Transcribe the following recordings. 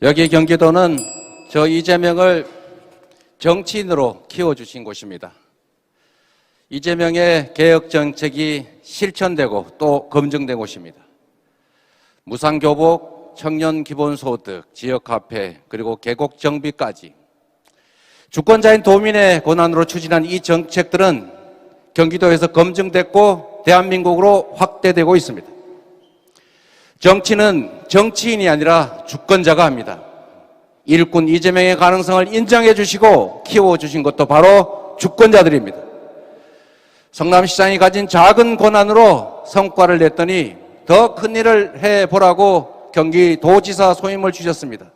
여기 경기도는 저 이재명을 정치인으로 키워주신 곳입니다. 이재명의 개혁 정책이 실천되고 또 검증된 곳입니다. 무상교복, 청년 기본소득, 지역화폐, 그리고 계곡 정비까지 주권자인 도민의 권한으로 추진한 이 정책들은 경기도에서 검증됐고 대한민국으로 확대되고 있습니다. 정치는 정치인이 아니라 주권자가 합니다. 일꾼 이재명의 가능성을 인정해 주시고 키워주신 것도 바로 주권자들입니다. 성남시장이 가진 작은 권한으로 성과를 냈더니 더 큰 일을 해보라고 경기도지사 소임을 주셨습니다.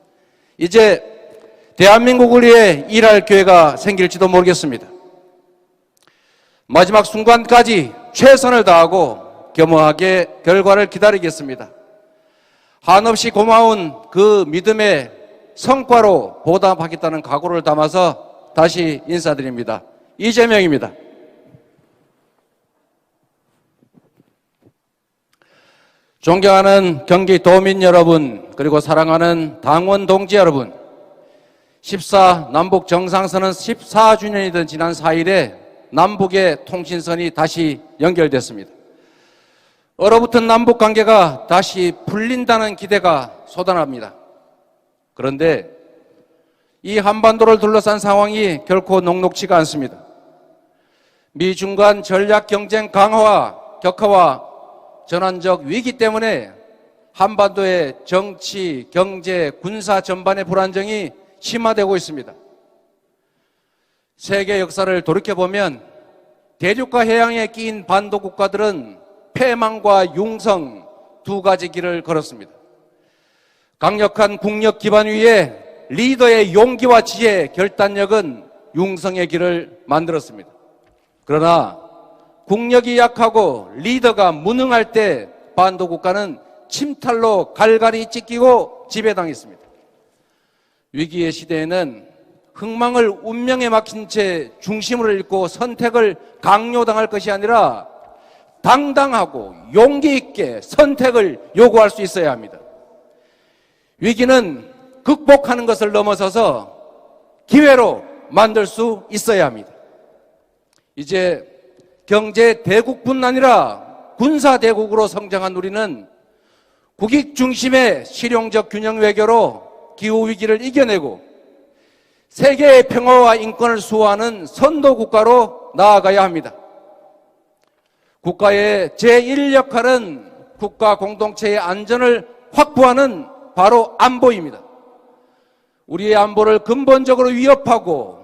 이제 대한민국을 위해 일할 기회가 생길지도 모르겠습니다. 마지막 순간까지 최선을 다하고 겸허하게 결과를 기다리겠습니다. 한없이 고마운 그 믿음의 성과로 보답하겠다는 각오를 담아서 다시 인사드립니다. 이재명입니다. 존경하는 경기도민 여러분, 그리고 사랑하는 당원 동지 여러분, 14 남북 정상선언 14주년이던 지난 4일에 남북의 통신선이 다시 연결됐습니다. 얼어붙은 남북 관계가 다시 풀린다는 기대가 솟아납니다. 그런데 이 한반도를 둘러싼 상황이 결코 녹록지가 않습니다. 미중 간 전략 경쟁 강화와 격화와 전환적 위기 때문에 한반도의 정치, 경제, 군사 전반의 불안정이 심화되고 있습니다. 세계 역사를 돌이켜보면 대륙과 해양에 끼인 반도 국가들은 패망과 융성 두 가지 길을 걸었습니다. 강력한 국력 기반 위에 리더의 용기와 지혜, 결단력은 융성의 길을 만들었습니다. 그러나 국력이 약하고 리더가 무능할 때 반도 국가는 침탈로 갈갈이 찢기고 지배당했습니다. 위기의 시대에는 흥망을 운명에 맡긴 채 중심을 잃고 선택을 강요당할 것이 아니라 당당하고 용기 있게 선택을 요구할 수 있어야 합니다. 위기는 극복하는 것을 넘어서서 기회로 만들 수 있어야 합니다. 이제 경제 대국뿐 아니라 군사 대국으로 성장한 우리는 국익 중심의 실용적 균형 외교로 기후 위기를 이겨내고 세계의 평화와 인권을 수호하는 선도 국가로 나아가야 합니다. 국가의 제1 역할은 국가 공동체의 안전을 확보하는 바로 안보입니다. 우리의 안보를 근본적으로 위협하고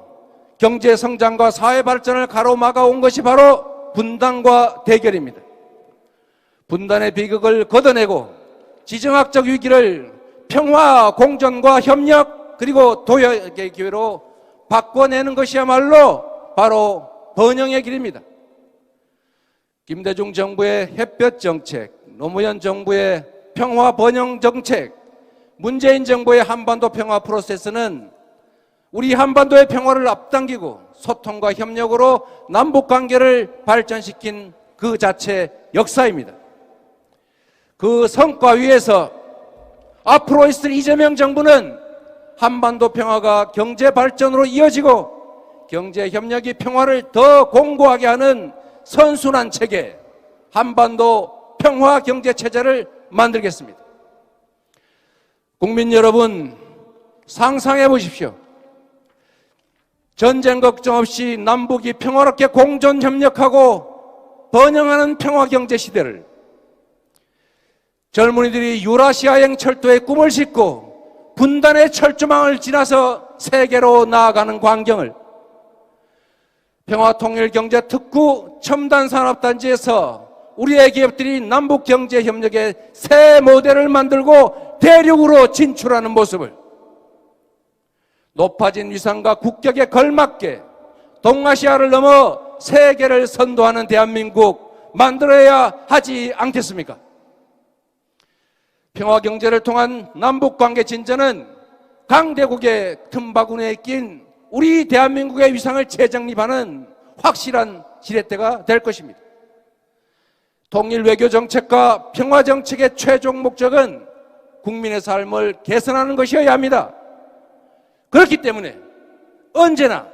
경제 성장과 사회 발전을 가로막아 온 것이 바로 분단과 대결입니다. 분단의 비극을 걷어내고 지정학적 위기를 평화, 공존과 협력, 그리고 도약의 기회로 바꿔내는 것이야말로 바로 번영의 길입니다. 김대중 정부의 햇볕 정책, 노무현 정부의 평화 번영 정책, 문재인 정부의 한반도 평화 프로세스는 우리 한반도의 평화를 앞당기고 소통과 협력으로 남북 관계를 발전시킨 그 자체 역사입니다. 그 성과 위에서 앞으로 있을 이재명 정부는 한반도 평화가 경제 발전으로 이어지고 경제 협력이 평화를 더 공고하게 하는 선순환 체계, 한반도 평화 경제 체제를 만들겠습니다. 국민 여러분, 상상해 보십시오. 전쟁 걱정 없이 남북이 평화롭게 공존 협력하고 번영하는 평화 경제 시대를 젊은이들이 유라시아행 철도의 꿈을 싣고 분단의 철조망을 지나서 세계로 나아가는 광경을 평화통일경제특구 첨단산업단지에서 우리의 기업들이 남북경제협력의 새 모델을 만들고 대륙으로 진출하는 모습을 높아진 위상과 국격에 걸맞게 동아시아를 넘어 세계를 선도하는 대한민국 만들어야 하지 않겠습니까? 평화경제를 통한 남북관계 진전은 강대국의 틈바구니에 낀 우리 대한민국의 위상을 재정립하는 확실한 지렛대가 될 것입니다. 통일 외교 정책과 평화 정책의 최종 목적은 국민의 삶을 개선하는 것이어야 합니다. 그렇기 때문에 언제나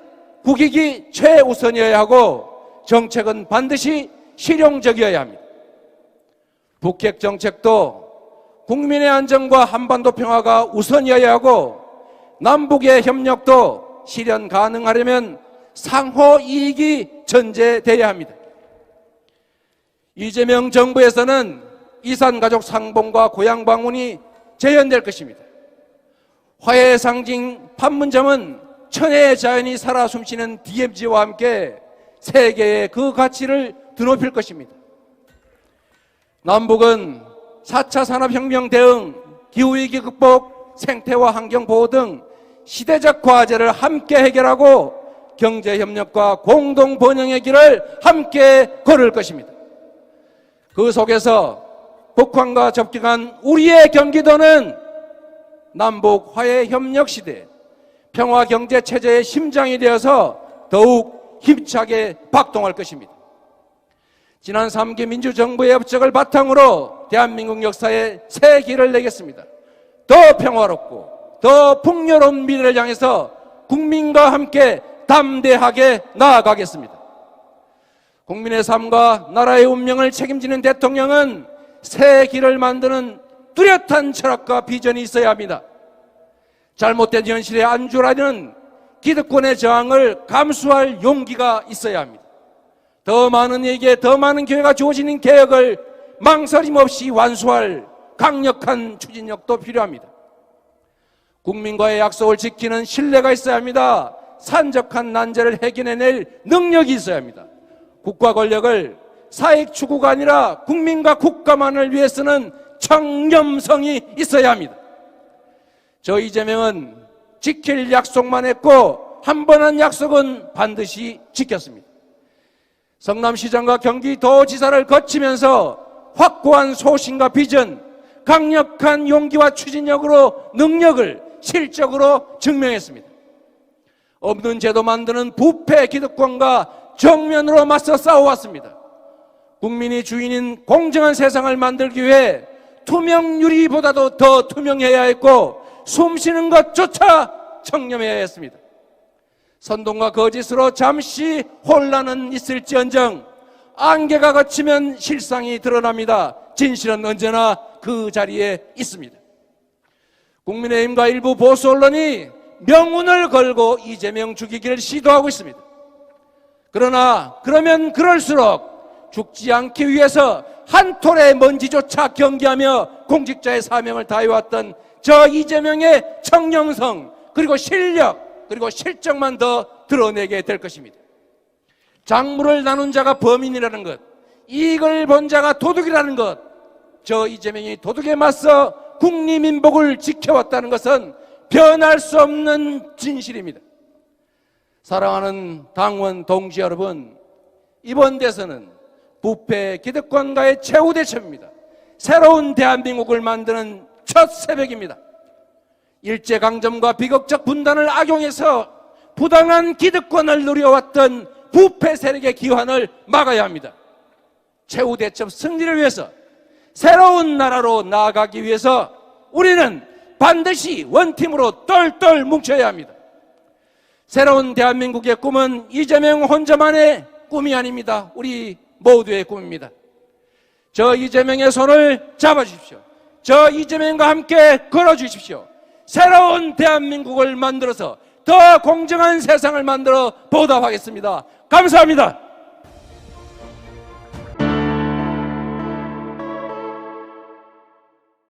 국익이 최우선이어야 하고 정책은 반드시 실용적이어야 합니다. 북핵 정책도 국민의 안전과 한반도 평화가 우선이어야 하고 남북의 협력도 실현 가능하려면 상호 이익이 전제되어야 합니다. 이재명 정부에서는 이산가족 상봉과 고향 방문이 재현될 것입니다. 화해의 상징 판문점은 천혜의 자연이 살아 숨쉬는 DMZ와 함께 세계의 그 가치를 드높일 것입니다. 남북은 4차 산업혁명 대응, 기후위기 극복, 생태와 환경보호 등 시대적 과제를 함께 해결하고 경제협력과 공동번영의 길을 함께 걸을 것입니다. 그 속에서 북한과 접경한 우리의 경기도는 남북 화해 협력 시대 평화 경제 체제의 심장이 되어서 더욱 힘차게 박동할 것입니다. 지난 3기 민주정부의 업적을 바탕으로 대한민국 역사에 새 길을 내겠습니다. 더 평화롭고 더 풍요로운 미래를 향해서 국민과 함께 담대하게 나아가겠습니다. 국민의 삶과 나라의 운명을 책임지는 대통령은 새 길을 만드는 뚜렷한 철학과 비전이 있어야 합니다. 잘못된 현실에 안주라는 기득권의 저항을 감수할 용기가 있어야 합니다. 더 많은 이에게 더 많은 기회가 주어지는 개혁을 망설임 없이 완수할 강력한 추진력도 필요합니다. 국민과의 약속을 지키는 신뢰가 있어야 합니다. 산적한 난제를 해결해낼 능력이 있어야 합니다. 국가 권력을 사익 추구가 아니라 국민과 국가만을 위해 쓰는 청렴성이 있어야 합니다. 저 이재명은 지킬 약속만 했고 한 번 한 약속은 반드시 지켰습니다. 성남시장과 경기도지사를 거치면서 확고한 소신과 비전, 강력한 용기와 추진력으로 능력을 실적으로 증명했습니다. 없는 제도 만드는 부패 기득권과 정면으로 맞서 싸워왔습니다. 국민이 주인인 공정한 세상을 만들기 위해 투명유리보다도 더 투명해야 했고 숨쉬는 것조차 청렴해야 했습니다. 선동과 거짓으로 잠시 혼란은 있을지언정 안개가 걷히면 실상이 드러납니다. 진실은 언제나 그 자리에 있습니다. 국민의힘과 일부 보수 언론이 명운을 걸고 이재명 죽이기를 시도하고 있습니다. 그러나 그러면 그럴수록 죽지 않기 위해서 한 톨의 먼지조차 경계하며 공직자의 사명을 다해왔던 저 이재명의 청렴성 그리고 실력 그리고 실적만 더 드러내게 될 것입니다. 작물을 나눈 자가 범인이라는 것, 이익을 본 자가 도둑이라는 것, 저 이재명이 도둑에 맞서 국리민복을 지켜왔다는 것은 변할 수 없는 진실입니다. 사랑하는 당원 동지 여러분, 이번 대선은 부패 기득권과의 최후 대첩입니다. 새로운 대한민국을 만드는 첫 새벽입니다. 일제강점과 비극적 분단을 악용해서 부당한 기득권을 누려왔던 부패 세력의 기환을 막아야 합니다. 최후 대첩 승리를 위해서 새로운 나라로 나아가기 위해서 우리는 반드시 원팀으로 똘똘 뭉쳐야 합니다. 새로운 대한민국의 꿈은 이재명 혼자만의 꿈이 아닙니다. 우리 모두의 꿈입니다. 저 이재명의 손을 잡아주십시오. 저 이재명과 함께 걸어주십시오. 새로운 대한민국을 만들어서 더 공정한 세상을 만들어 보답하겠습니다. 감사합니다.